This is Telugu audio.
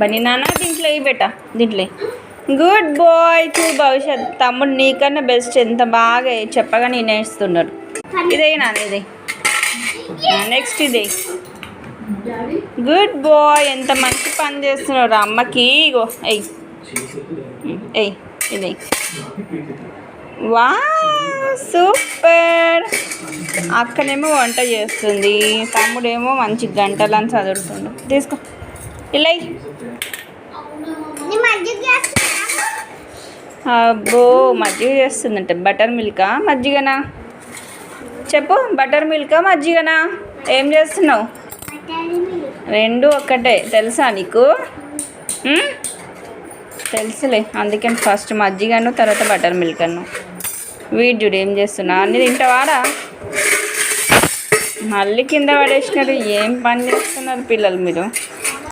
బన్నీ నాన్న దీంట్లో ఇవి పెట్ట దీంట్లో గుడ్ బాయ్. చూ భవిష్యత్ తమ్ముడు నీకన్నా బెస్ట్ ఎంత బాగా చెప్పగా నేను నేర్చుతున్నాడు. ఇదే నాన్న ఇది నెక్స్ట్ ఇదే గుడ్ బాయ్. ఎంత మంచి పని చేస్తున్నాడు అమ్మకి. ఇగో ఎయ్ ఎయ్ ఇది వా సూపర్. అక్కనేమో వంట చేస్తుంది, తమ్ముడేమో మంచి గంటలని చదువుతుండు. తీసుకో ఇలా. అబ్బో మజ్జిగ చేస్తుందంటే బటర్ మిల్కా మజ్జిగనా చెప్పు. బటర్ మిల్కా మజ్జిగనా? ఏం చేస్తున్నావు? రెండు ఒక్కటే తెలుసా నీకు? తెలుసులే, అందుకని ఫస్ట్ మజ్జిగను తర్వాత బటర్ మిల్క్ అను. వీడ్యుడు ఏం చేస్తున్నా? అన్ని తింటావారా? మళ్ళీ కింద పడేసినారు. ఏం పని చేస్తున్నారు పిల్లలు మీరు?